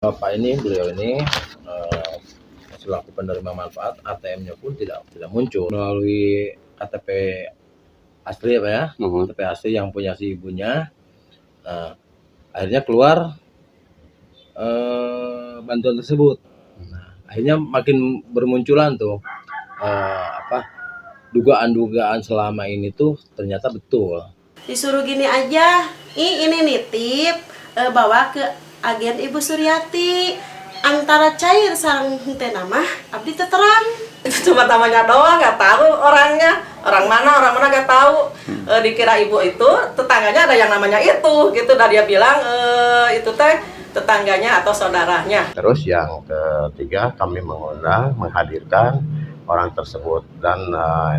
Bapak ini, beliau ini selaku penerima manfaat, ATM-nya pun tidak muncul melalui KTP asli apa ya, KTP asli yang punya si ibunya. Akhirnya keluar bantuan tersebut. Akhirnya makin bermunculan tuh dugaan-dugaan selama ini tuh ternyata betul. Disuruh gini aja, ini nitip bawa ke agen Ibu Suryati. Antara cair sareng teh nama abdi terang. Itu cuma namanya doang, nggak tahu orangnya, orang mana nggak tahu. Dikira ibu itu tetangganya ada yang namanya itu, gitu. Dan dia bilang itu teh tetangganya atau saudaranya. Terus yang ketiga, kami menghadirkan orang tersebut, dan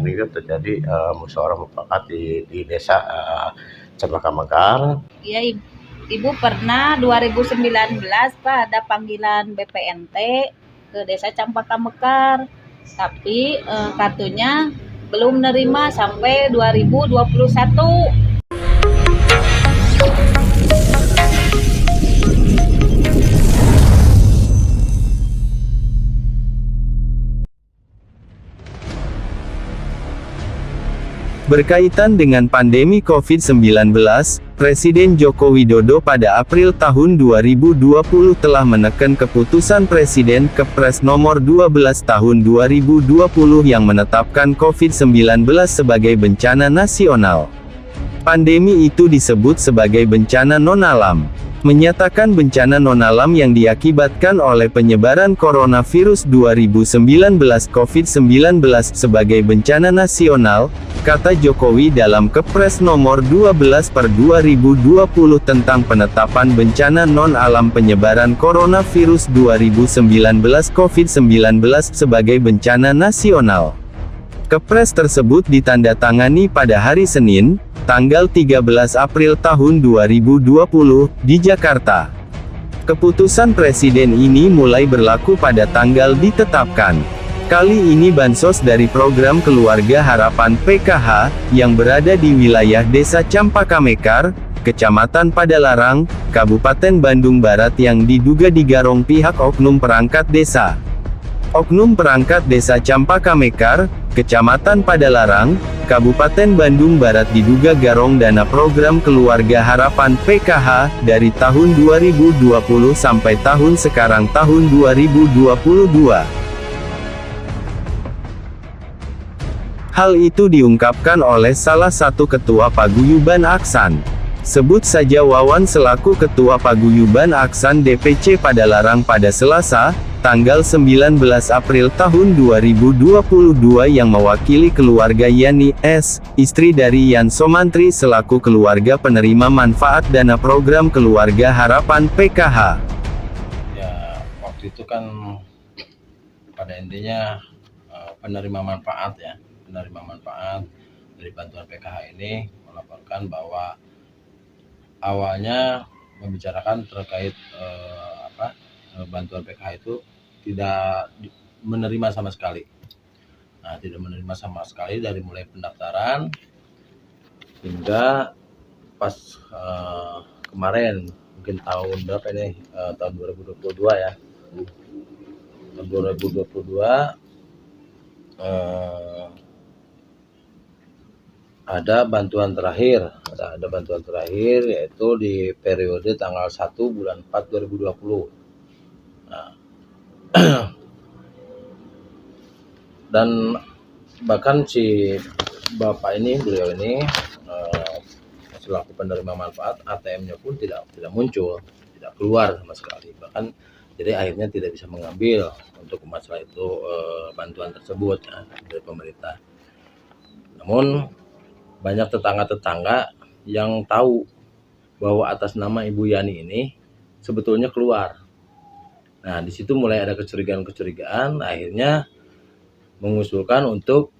ini terjadi musyawarah mufakat di desa Cempaka Mekar. Iya, Ibu pernah 2019 Pak ada panggilan BPNT ke desa Cempaka Mekar, tapi kartunya belum nerima sampai 2021. Berkaitan dengan pandemi COVID-19, Presiden Joko Widodo pada April tahun 2020 telah menekan keputusan Presiden Kepres nomor 12 tahun 2020 yang menetapkan COVID-19 sebagai bencana nasional. Pandemi itu disebut sebagai bencana non-alam. Menyatakan bencana non-alam yang diakibatkan oleh penyebaran coronavirus 2019 COVID-19 sebagai bencana nasional, kata Jokowi dalam Kepres nomor 12/2020 tentang penetapan bencana non-alam penyebaran coronavirus 2019 COVID-19 sebagai bencana nasional. Kepres tersebut ditandatangani pada hari Senin, tanggal 13 April tahun 2020, di Jakarta. Keputusan Presiden ini mulai berlaku pada tanggal ditetapkan. Kali ini bansos dari program Keluarga Harapan PKH, yang berada di wilayah Desa Cempaka Mekar, Kecamatan Padalarang, Kabupaten Bandung Barat yang diduga digarong pihak oknum perangkat desa. Oknum perangkat desa Cempaka Mekar, Kecamatan Padalarang, Kabupaten Bandung Barat diduga garong dana program Keluarga Harapan PKH, dari tahun 2020 sampai tahun sekarang tahun 2022. Hal itu diungkapkan oleh salah satu ketua Paguyuban Aksan. Sebut saja Wawan selaku ketua Paguyuban Aksan DPC Padalarang pada Selasa, tanggal 19 April tahun 2022 yang mewakili keluarga Yani S., istri dari Yan Somantri selaku keluarga penerima manfaat dana program Keluarga Harapan PKH. Ya, waktu itu kan pada intinya penerima manfaat dari bantuan PKH ini melaporkan bahwa awalnya membicarakan terkait bantuan PKH itu tidak menerima sama sekali. Nah, tidak menerima sama sekali dari mulai pendaftaran hingga pas kemarin, mungkin tahun berapa ini, tahun 2022 ya. Tahun 2022 ada bantuan terakhir, yaitu di periode tanggal 1 bulan 4 2020. Nah, dan bahkan si Bapak ini, beliau ini selaku penerima manfaat, ATM-nya pun tidak muncul, tidak keluar sama sekali. Bahkan jadi akhirnya tidak bisa mengambil untuk masalah itu bantuan tersebut ya, dari pemerintah. Namun banyak tetangga-tetangga yang tahu bahwa atas nama Ibu Yani ini sebetulnya keluar. Nah, di situ mulai ada kecurigaan, akhirnya mengusulkan untuk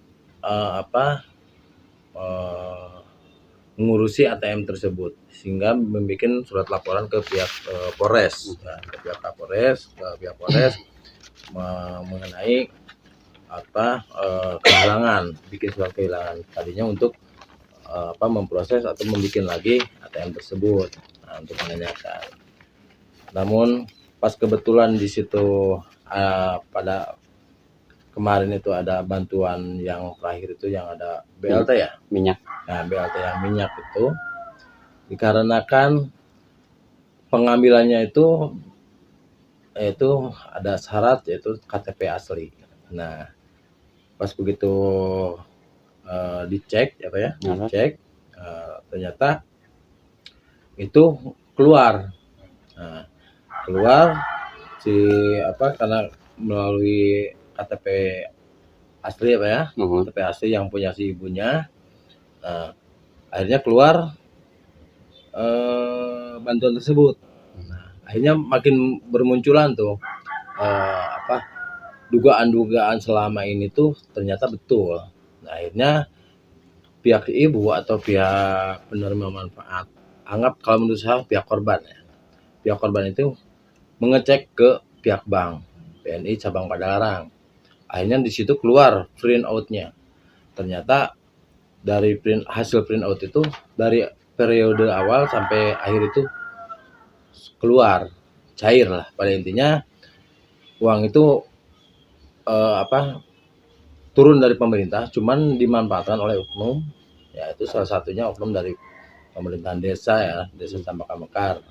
mengurusi ATM tersebut, sehingga membuat surat laporan ke pihak Polres, mengenai kehilangan, bikin surat kehilangan tadinya untuk memproses atau membuat lagi ATM tersebut, untuk menanyakan. Namun pas kebetulan di situ pada kemarin itu ada bantuan yang terakhir itu yang ada BLT ya, minyak. nah BLT yang minyak itu dikarenakan pengambilannya itu ada syarat yaitu KTP asli. Nah pas begitu dicek dicek ternyata itu keluar. Nah, keluar karena melalui KTP asli KTP asli yang punya si ibunya. Nah, akhirnya keluar bantuan tersebut. Nah, akhirnya makin bermunculan tuh dugaan-dugaan selama ini tuh ternyata betul. Nah, akhirnya pihak ibu atau pihak penerima manfaat, anggap kalau menurut saya pihak korban ya. Pihak korban itu mengecek ke pihak bank BNI cabang Padalarang. Akhirnya di situ keluar print out-nya. Ternyata dari hasil print out itu dari periode awal sampai akhir itu keluar cair lah. Pada intinya uang itu turun dari pemerintah, cuman dimanfaatkan oleh oknum. Ya itu salah satunya oknum dari pemerintahan desa ya, Desa Cempaka Mekar.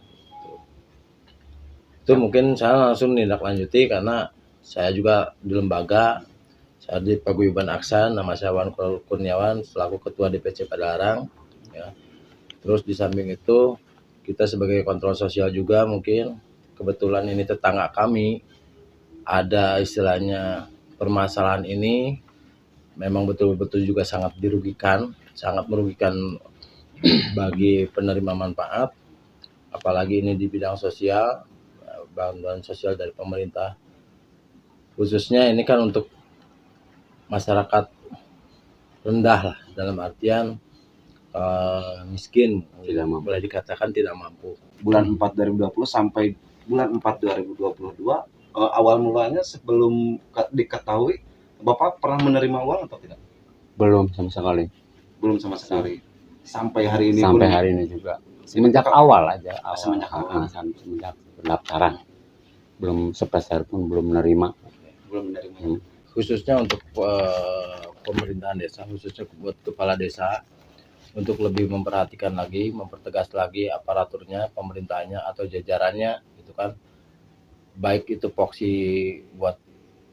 Itu mungkin saya langsung nindaklanjuti karena saya juga di lembaga, saya di Paguyuban Aksan, nama saya Wan Kurniawan selaku Ketua DPC Padalarang. Ya. Terus di samping itu kita sebagai kontrol sosial juga mungkin kebetulan ini tetangga kami ada istilahnya permasalahan ini memang betul-betul juga sangat merugikan bagi penerima manfaat, apalagi ini di bidang sosial, bantuan sosial dari pemerintah. Khususnya ini kan untuk masyarakat rendah lah, dalam artian miskin, Tidak mampu. boleh dikatakan tidak mampu. Bulan 4 2020 sampai bulan 4 2022 awal mulanya sebelum diketahui Bapak pernah menerima uang atau tidak? Belum sama sekali. Belum sama sekali. Sampai hari ini Sampai pun hari ini juga. Semenjak awal aja. Semenjak awal. Semenjak pendaftaran. Belum sepeser pun belum menerima. belum menerima. Khususnya untuk pemerintahan desa, khususnya buat kepala desa, untuk lebih memperhatikan lagi, mempertegas lagi aparaturnya, pemerintahnya atau jajarannya, gitu kan. Baik itu voksi buat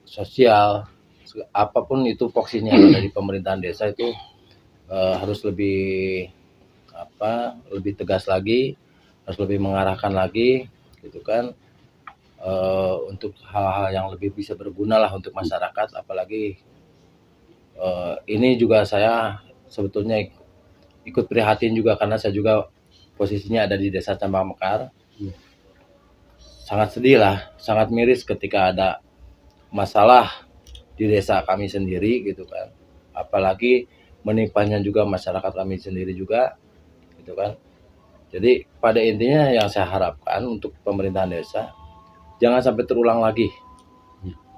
sosial, apapun itu voksinya dari pemerintahan desa itu harus lebih tegas lagi, harus lebih mengarahkan lagi, gitu kan. Untuk hal-hal yang lebih bisa berguna lah untuk masyarakat, apalagi ini juga saya sebetulnya ikut prihatin juga karena saya juga posisinya ada di Desa Cempaka Mekar. Sangat sedih lah, sangat miris ketika ada masalah di desa kami sendiri gitu kan, apalagi menimpanya juga masyarakat kami sendiri juga gitu kan. Jadi pada intinya yang saya harapkan untuk pemerintahan desa jangan sampai terulang lagi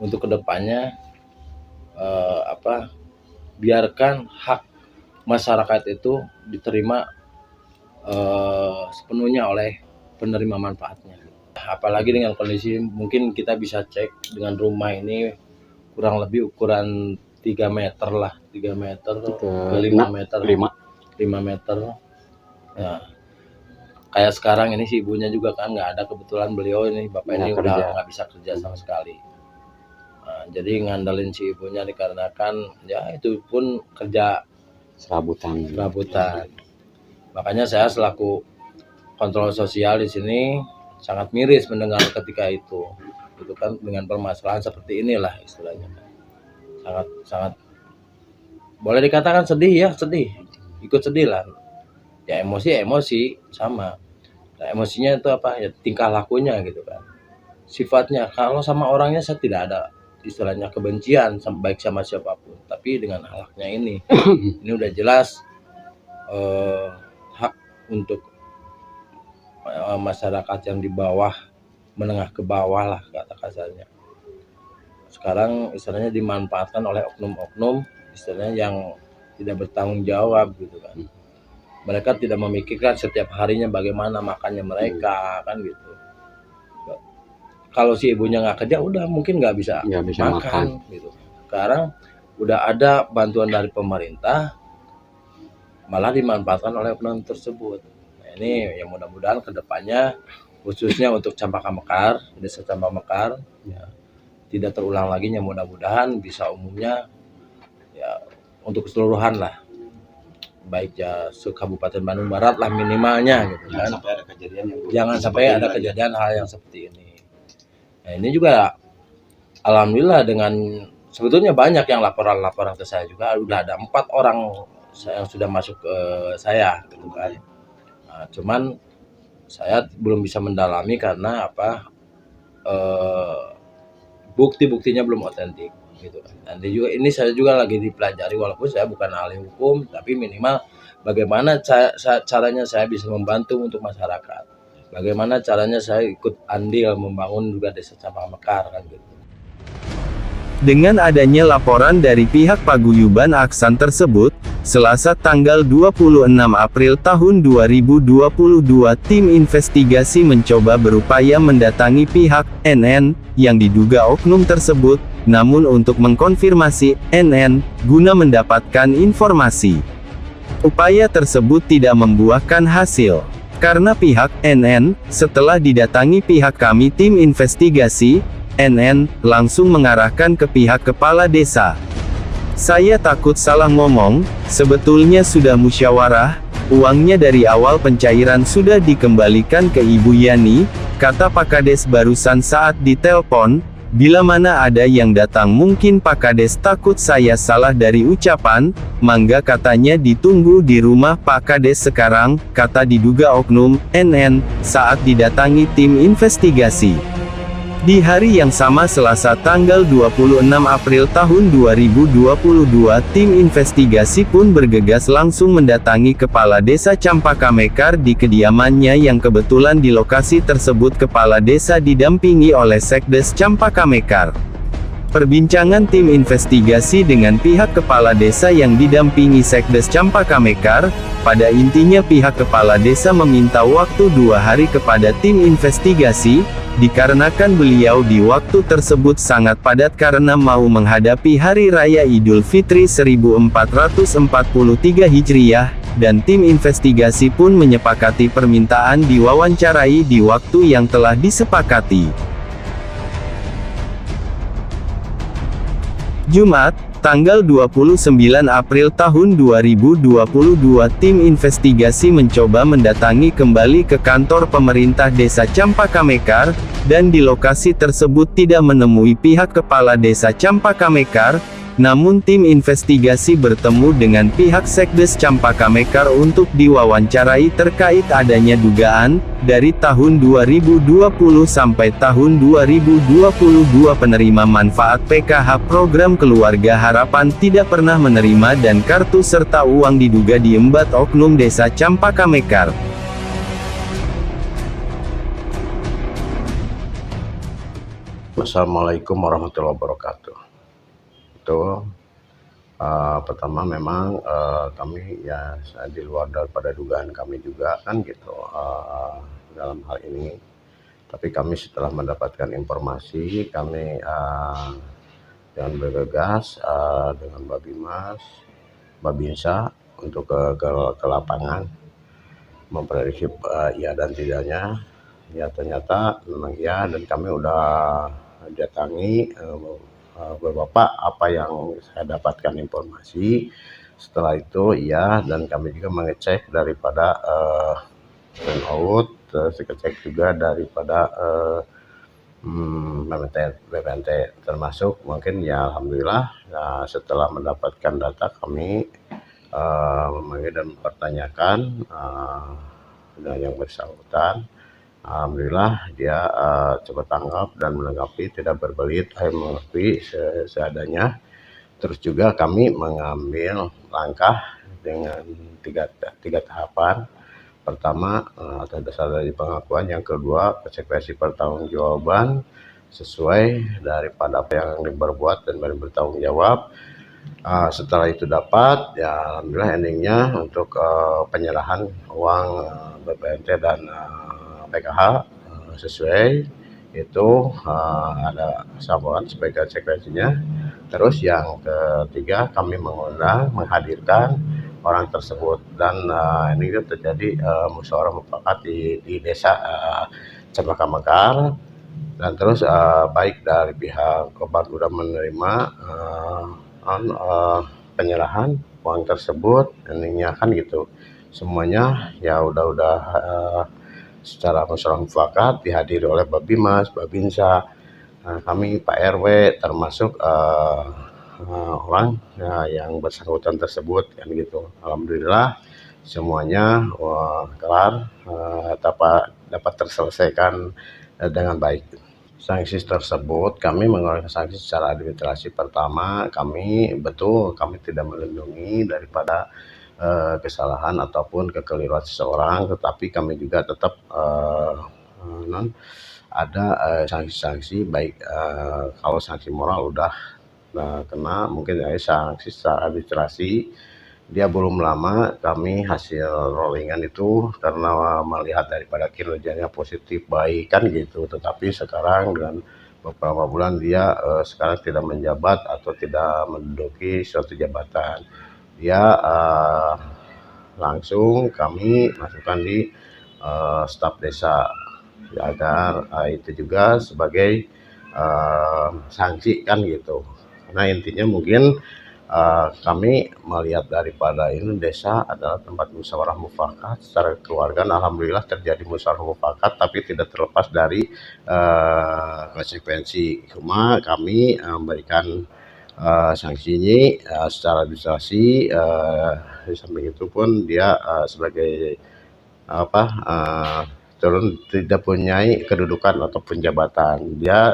untuk kedepannya, biarkan hak masyarakat itu diterima sepenuhnya oleh penerima manfaatnya. Apalagi dengan kondisi mungkin kita bisa cek dengan rumah ini kurang lebih ukuran 3 meter lah, 3 meter ke 5 meter. 5 meter. Ya. Kayak sekarang ini si ibunya juga kan nggak ada, kebetulan beliau ini bapak ini udah nggak bisa kerja sama sekali. Nah, jadi ngandalin si ibunya dikarenakan ya itu pun kerja Serabutan. Makanya saya selaku kontrol sosial di sini sangat miris mendengar ketika itu kan dengan permasalahan seperti inilah istilahnya. Sangat boleh dikatakan sedih, ikut sedih lah. Ya emosi sama. Nah, emosinya itu ya tingkah lakunya gitu kan. Sifatnya kalau sama orangnya saya tidak ada istilahnya kebencian baik sama siapapun, tapi dengan akhlaknya ini udah jelas hak untuk masyarakat yang di bawah, menengah ke bawah lah kata kasarnya. Sekarang istilahnya dimanfaatkan oleh oknum-oknum istilahnya yang tidak bertanggung jawab gitu kan. Mereka tidak memikirkan setiap harinya bagaimana makannya mereka kan gitu. kalau si ibunya nggak kerja udah mungkin nggak bisa makan gitu. Sekarang udah ada bantuan dari pemerintah, malah dimanfaatkan oleh oknum tersebut. Nah, ini yang mudah-mudahan kedepannya khususnya untuk Cempaka Mekar, Desa Cempaka Mekar, ya, tidak terulang lagi. Yang mudah-mudahan bisa umumnya ya untuk keseluruhan lah, baik ya se-Kabupaten Bandung Barat lah minimalnya gitu kan. Jangan sampai ada kejadian hal yang seperti ini. Nah, ini juga alhamdulillah dengan sebetulnya banyak yang laporan ke saya juga, udah ada 4 orang yang sudah masuk ke saya gitu kan. Nah, cuman saya belum bisa mendalami karena apa, bukti-buktinya belum otentik gitu kan. Dan ini saya juga lagi dipelajari, walaupun saya bukan ahli hukum, tapi minimal bagaimana caranya saya bisa membantu untuk masyarakat. Bagaimana caranya saya ikut andil membangun juga Desa Cempaka Mekar kan gitu. Dengan adanya laporan dari pihak Paguyuban Aksan tersebut, Selasa tanggal 26 April tahun 2022 tim investigasi mencoba berupaya mendatangi pihak NN yang diduga oknum tersebut, namun untuk mengkonfirmasi NN guna mendapatkan informasi. Upaya tersebut tidak membuahkan hasil. Karena pihak NN, setelah didatangi pihak kami tim investigasi, NN langsung mengarahkan ke pihak kepala desa. Saya takut salah ngomong, sebetulnya sudah musyawarah, uangnya dari awal pencairan sudah dikembalikan ke Ibu Yani, kata Pak Kades barusan saat ditelepon. Bila mana ada yang datang mungkin Pak Kades takut saya salah dari ucapan, mangga katanya ditunggu di rumah Pak Kades sekarang, kata diduga oknum NN saat didatangi tim investigasi. Di hari yang sama Selasa tanggal 26 April tahun 2022 tim investigasi pun bergegas langsung mendatangi Kepala Desa Cempaka Mekar di kediamannya yang kebetulan di lokasi tersebut Kepala Desa didampingi oleh Sekdes Cempaka Mekar. Perbincangan tim investigasi dengan pihak Kepala Desa yang didampingi Sekdes Cempaka Mekar, pada intinya pihak Kepala Desa meminta waktu 2 hari kepada tim investigasi, dikarenakan beliau di waktu tersebut sangat padat karena mau menghadapi Hari Raya Idul Fitri 1443 Hijriah, dan tim investigasi pun menyepakati permintaan diwawancarai di waktu yang telah disepakati. Jumat, tanggal 29 April tahun 2022 tim investigasi mencoba mendatangi kembali ke kantor pemerintah Desa Cempaka Mekar, dan di lokasi tersebut tidak menemui pihak Kepala Desa Cempaka Mekar, namun tim investigasi bertemu dengan pihak Sekdes Cempaka Mekar untuk diwawancarai terkait adanya dugaan, dari tahun 2020 sampai tahun 2022 penerima manfaat PKH Program Keluarga Harapan tidak pernah menerima dan kartu serta uang diduga diembat oknum Desa Cempaka Mekar. Assalamualaikum warahmatullahi wabarakatuh. Pertama memang kami ya di luar daripada dugaan kami juga kan gitu dalam hal ini, tapi kami setelah mendapatkan informasi kami dengan bergegas dengan Babimas, Babinsa untuk ke lapangan memprediksi iya dan tidaknya. Ya ternyata memang iya, dan kami udah datangi beberapa apa yang saya dapatkan informasi. Setelah itu iya, dan kami juga mengecek daripada turnout, cek juga daripada BPNT termasuk mungkin ya alhamdulillah. Nah, setelah mendapatkan data kami memanggil dan mempertanyakan dengan yang bersangkutan. Alhamdulillah dia cepat tanggap dan menanggapi, tidak berbelit, mengerti seadanya. Terus juga kami mengambil langkah dengan tiga tahapan. Pertama, atas dasar dari pengakuan. Yang kedua, konsekuensi pertanggungjawaban sesuai daripada apa yang diperbuat dan bertanggung jawab. Setelah itu dapat, ya alhamdulillah endingnya untuk penyerahan uang BPNT dan PKH sesuai itu ada saluran sebagai konsekuensinya. Terus yang ketiga, kami menghadirkan orang tersebut, dan ini terjadi musyawarah mufakat di desa Cempaka Mekar. Dan terus baik dari pihak korban sudah menerima penyerahan uang tersebut, ininya kan gitu. Semuanya ya udah secara musyawarah mufakat dihadiri oleh Babimas, Babinsa, kami Pak RW, termasuk orang yang bersangkutan tersebut kan gitu. Alhamdulillah semuanya kelar, dapat terselesaikan dengan baik. Sanksi tersebut kami mengeluarkan sanksi secara administrasi. Pertama, kami tidak melindungi daripada kesalahan ataupun kekeliruan seseorang, tetapi kami juga tetap ada sanksi-sanksi, baik kalau sanksi moral udah kena, mungkin sanksi secara administrasi. Dia belum lama kami hasil rollingan itu karena melihat daripada kinerjanya positif baik kan gitu, tetapi sekarang dengan beberapa bulan dia sekarang tidak menjabat atau tidak menduduki suatu jabatan, dia langsung kami masukkan di staf desa, agar itu juga sebagai sanksi kan gitu. Karena intinya mungkin kami melihat daripada ini desa adalah tempat musyawarah mufakat secara keluarga. Alhamdulillah terjadi musyawarah mufakat, tapi tidak terlepas dari konsekuensi. Cuma kami memberikan sanksi ini secara administrasi. Di samping itu pun dia sebagai turun tidak punya kedudukan atau jabatan. Dia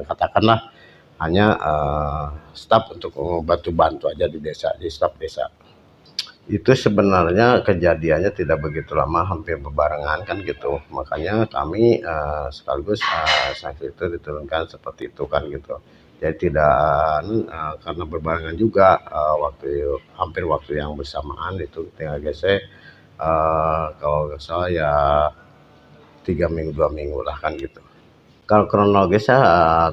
katakanlah hanya staf untuk membantu-bantu aja di desa, di staf desa. Itu sebenarnya kejadiannya tidak begitu lama, hampir berbarengan kan gitu. Makanya kami sekaligus sanksi itu diturunkan seperti itu kan gitu. Jadi tidak karena berbarengan juga hampir waktu yang bersamaan itu tinggal gesek kalau nggak salah ya 3 minggu 2 minggu lah kan gitu. Kalau kronologisnya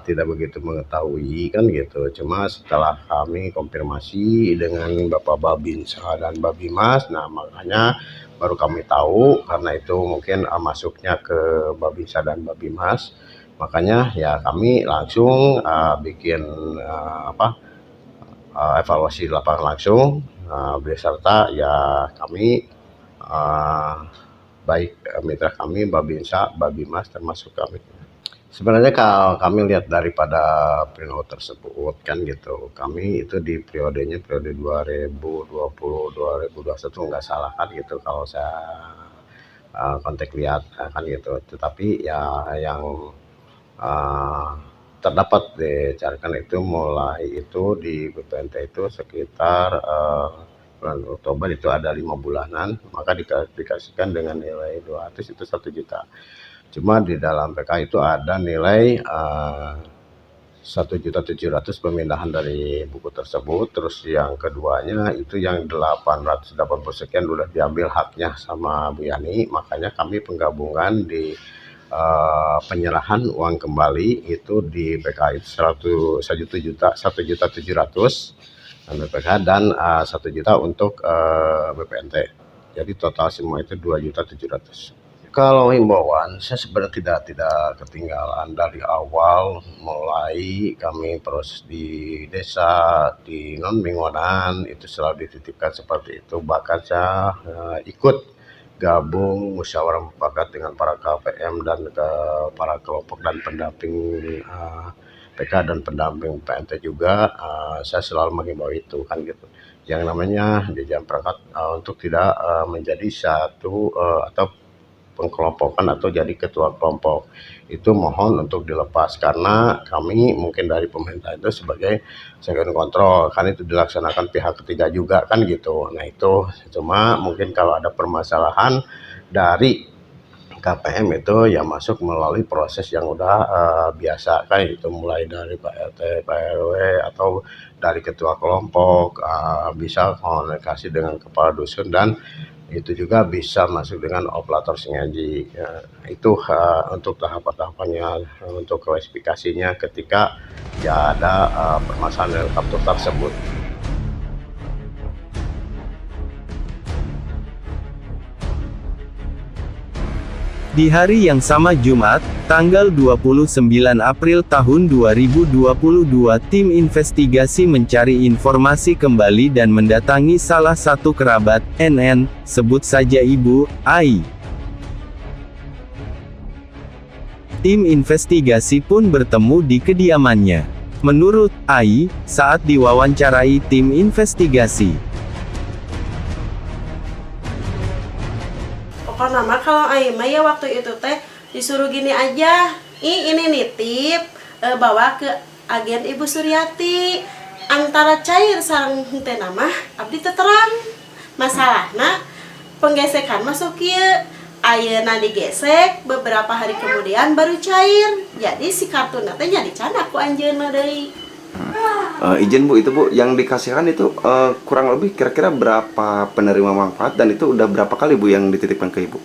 tidak begitu mengetahui kan gitu, cuma setelah kami konfirmasi dengan Bapak Babinsa dan Babimas, nah makanya baru kami tahu, karena itu mungkin masuknya ke Babinsa dan Babimas, makanya ya kami langsung bikin evaluasi di lapangan langsung, beserta ya kami baik mitra kami Babinsa, Babimas termasuk kami. Sebenarnya kalau kami lihat daripada printout tersebut kan gitu, kami itu di periode 2020-2021 nggak salah kan gitu kalau saya kontak lihat kan gitu. Tetapi ya yang terdapat dicarikan itu mulai itu di BPNT itu sekitar bulan Oktober itu ada 5 bulanan, maka dikasihkan dengan nilai 200 itu 1 juta. Cuma di dalam PK itu ada nilai 1.700.000 pemindahan dari buku tersebut. Terus yang keduanya itu yang 880 sekian udah diambil haknya sama Bu Yani. Makanya kami penggabungan di penyerahan uang kembali itu di PK itu 1.700.000 BPK dan 1 juta untuk BPNT. Jadi total semua itu 2.700.000. Kalau himbauan, saya sebenarnya tidak ketinggalan dari awal mulai kami proses di desa, di non-Mingonan itu selalu dititipkan seperti itu. Bahkan saya ikut gabung musyawarah mufakat dengan para KPM dan para kelompok dan pendamping PK dan pendamping PNT juga. Saya selalu menghimbau itu kan gitu. Yang namanya jajan perangkat untuk tidak menjadi satu atau pengkelompokan atau jadi ketua kelompok itu mohon untuk dilepas, karena kami mungkin dari pemerintah itu sebagai second control kan itu dilaksanakan pihak ketiga juga kan gitu. Nah itu cuma mungkin kalau ada permasalahan dari KPM itu ya masuk melalui proses yang udah biasa kan itu, mulai dari Pak RT, Pak RW atau dari ketua kelompok, bisa komunikasi dengan kepala dusun dan itu juga bisa masuk dengan operator sengaja. Itu untuk tahapan-tahapannya, untuk klasifikasinya ketika ya ada permasalahan dengan kartu tersebut. Di hari yang sama Jumat, tanggal 29 April tahun 2022, tim investigasi mencari informasi kembali dan mendatangi salah satu kerabat, NN, sebut saja Ibu Ai. Tim investigasi pun bertemu di kediamannya. Menurut Ai, saat diwawancarai tim investigasi, pokoknya mah kalau Aima ya waktu itu teh disuruh gini aja, ini nitip bawa ke agen Ibu Suryati, antara cair sareng henteu mah abdi teu terang. Masalahna penggesekan masuk kieu, ayeuna digesek beberapa hari kemudian baru cair. Jadi si kartuna teh nya dicanak ku anjeunna deui. Izin Bu, itu Bu yang dikasihkan itu kurang lebih kira-kira berapa penerima manfaat dan itu udah berapa kali Bu yang dititipkan ke Ibu?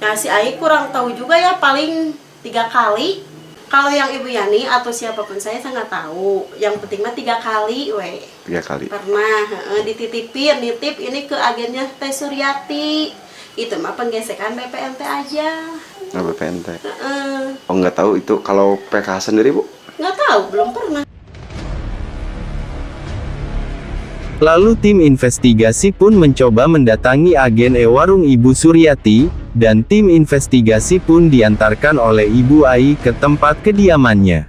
Nah si Ai kurang tahu juga ya, paling 3 kali. Kalau yang Ibu Yani atau siapapun saya nggak tahu. Yang penting mah 3 kali, 3 kali. Pernah dititipin, nitip ini ke agennya Teh Suryati. Itu mah penggesekan BPNT aja. Nah, BPNT. Oh nggak tahu itu kalau PKH sendiri Bu? Nggak tahu, belum pernah. lalu tim investigasi pun mencoba mendatangi agen warung Ibu Suryati, dan tim investigasi pun diantarkan oleh Ibu Ai ke tempat kediamannya.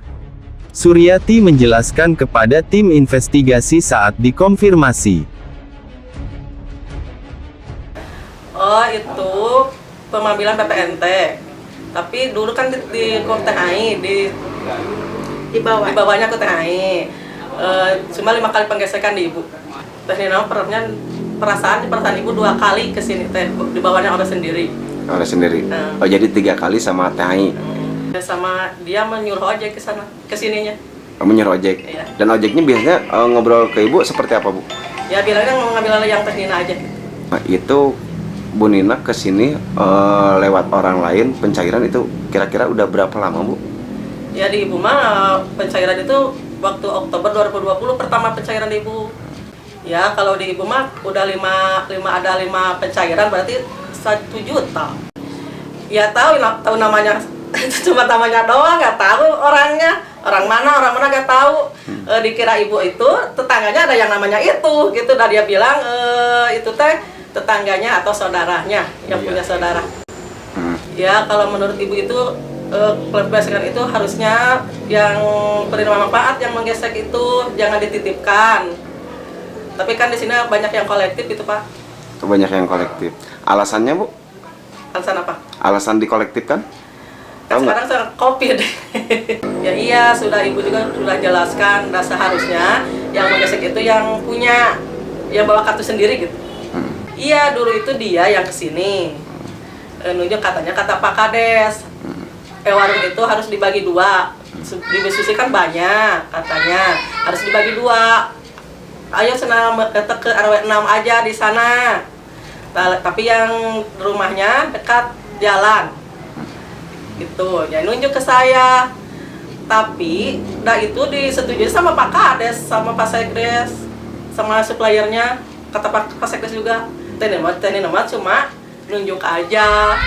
Suryati menjelaskan kepada tim investigasi saat dikonfirmasi. Oh itu pengambilan PPNT, tapi dulu kan di Teh Ai, di bawahnya ke Teh Ai. Cuma 5 kali penggesekan di Ibu. Teh Nina perasaan Ibu 2 kali ke sini teh, di bawahnya orang sendiri. Orang sendiri. Oh jadi 3 kali sama Teh Ai. Sama dia menyuruh ojek ke sana, ke sininya. Oh, menyuruh ojek. Iya. Dan ojeknya biasanya ngobrol ke Ibu seperti apa Bu? Ya bilangnya mau ngambil yang Teh Nina aja. Nah, itu Bu Nina ke sini lewat orang lain pencairan itu kira-kira udah berapa lama Bu? Ya di Ibu mah pencairan itu waktu Oktober 2020 pertama pencairan di Ibu. Ya kalau di Ibu mah udah 5 pencairan berarti 1 juta. Ya tahu namanya, cuma namanya doang, nggak tahu orangnya, orang mana nggak tahu. Dikira Ibu itu tetangganya ada yang namanya itu, gitu. Dan dia bilang itu teh tetangganya atau saudaranya yang punya saudara. Ya kalau menurut Ibu itu penggesekan itu harusnya yang penerima manfaat yang menggesek itu jangan dititipkan. Tapi kan di sini banyak yang kolektif gitu Pak. Banyak yang kolektif. Alasannya Bu? Alasan apa? Alasan dikolektifkan? Kan sekarang saya COVID. Ya iya, sudah Ibu juga sudah jelaskan, dan seharusnya yang menggesek itu yang punya, yang bawa kartu sendiri gitu. Iya, dulu itu dia yang kesini. Nunjuk katanya kata Pak Kades. Warung itu harus dibagi 2. Di Besusi kan banyak katanya, harus dibagi 2. Ayo senang ke RW 6 aja di sana. Tapi yang rumahnya dekat jalan. Gitu. Ya nunjuk ke saya. Tapi itu disetujui sama Pak Kades, sama Pak Sekdes, sama suppliernya. Kata Pak Sekdes juga, Tenenema cuma nunjuk aja.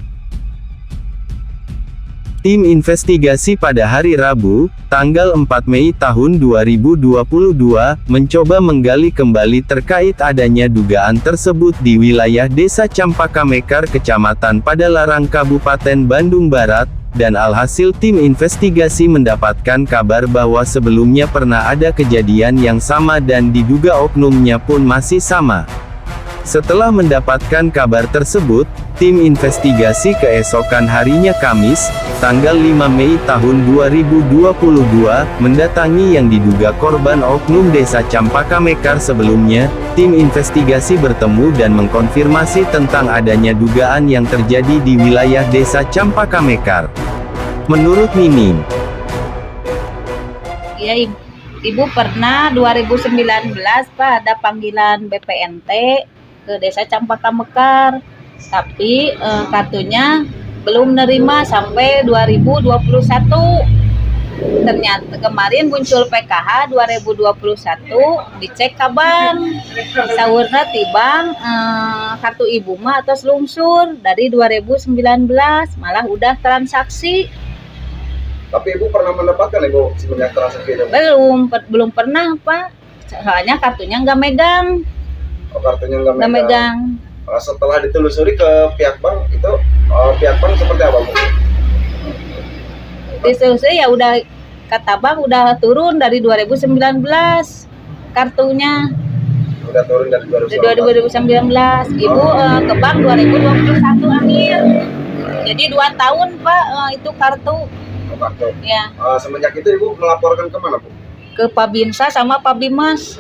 Tim investigasi pada hari Rabu, tanggal 4 Mei tahun 2022, mencoba menggali kembali terkait adanya dugaan tersebut di wilayah Desa Campaka Mekar, Kecamatan Padalarang, Kabupaten Bandung Barat, dan alhasil tim investigasi mendapatkan kabar bahwa sebelumnya pernah ada kejadian yang sama dan diduga oknumnya pun masih sama. Setelah mendapatkan kabar tersebut, tim investigasi keesokan harinya Kamis, tanggal 5 Mei tahun 2022, mendatangi yang diduga korban oknum Desa Campaka Mekar sebelumnya. Tim investigasi bertemu dan mengkonfirmasi tentang adanya dugaan yang terjadi di wilayah Desa Campaka Mekar. Menurut Mimin, Ya, Ibu pernah 2019 Pak ada panggilan BPNT ke desa Campaka Mekar, tapi kartunya belum nerima sampai 2021. Ternyata kemarin muncul PKH 2021, dicek kaban saurna tibang kartu ibu mah atau lungsur dari 2019, malah udah transaksi. Tapi ibu pernah mendapatkan ibu semenjak transaksi itu? Belum pernah Pak, soalnya kartunya nggak megang. Oh, kartunya nggak Nggak megang. Setelah ditelusuri ke pihak bank itu, pihak bank seperti apa Bu? Ditelusuri ya udah, kata bank udah turun dari 2019 kartunya. Udah turun dari 2019. Ibu ke bank 2021 akhir. Jadi 2 tahun Pak itu kartu. Kartu. Ya. Semenjak itu ibu melaporkan kemana Bu? Ke Pabinsa sama Pabimas.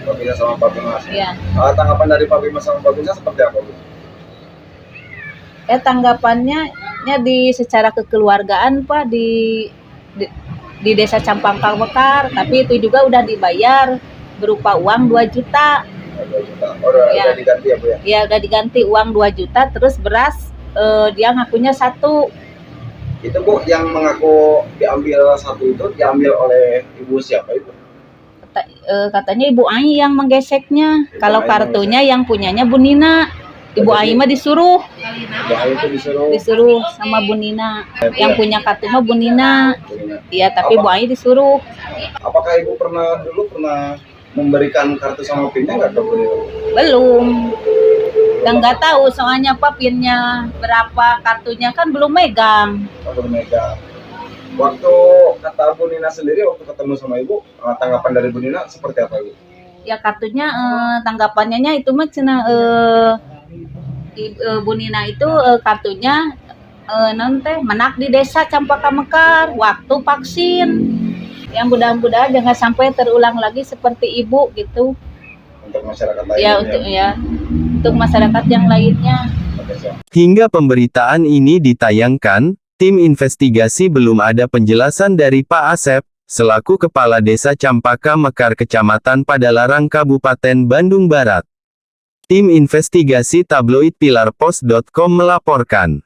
Pabinsa sama Pabimas. Ya. Tanggapan dari Pabimas sama Pabinsa seperti apa Bu? Tanggapannya secara kekeluargaan Pak di desa Campaka Mekar, tapi itu juga udah dibayar berupa uang 2 juta. 2 juta. Udah diganti ya Bu ya? Ya udah diganti uang 2 juta, terus beras dia ngakunya 1. Itu Bu yang mengaku diambil 1 itu diambil oleh ibu siapa itu? Katanya Ibu Ai yang menggeseknya. Kalau kartunya yang punyanya Bu Nina. Ibu Ai mah disuruh. Ibu Ai itu Disuruh sama Bu Nina. Yang punya kartu mah Bu Nina. Iya, tapi Bu Ai disuruh. Apakah ibu dulu pernah memberikan kartu sama pinnya nggak ke Bu Nina? Belum. Dan nggak tahu soalnya Pak pinnya berapa, kartunya kan belum megang. Belum megang. Waktu kata Bu Nina sendiri waktu ketemu sama ibu, tanggapan dari Bu Nina seperti apa ibu? Ya kartunya tanggapannya itu mah cina Bu Nina itu kartunya nanti menak di desa Campaka Mekar waktu vaksin. Yang mudah-mudahan jangan sampai terulang lagi seperti ibu gitu. Untuk masyarakat lain. Ya untuk masyarakat yang lainnya. Hingga pemberitaan ini ditayangkan, tim investigasi belum ada penjelasan dari Pak Asep, selaku Kepala Desa Campaka Mekar Kecamatan Padalarang Kabupaten Bandung Barat. Tim investigasi tabloid pilarpos.com melaporkan.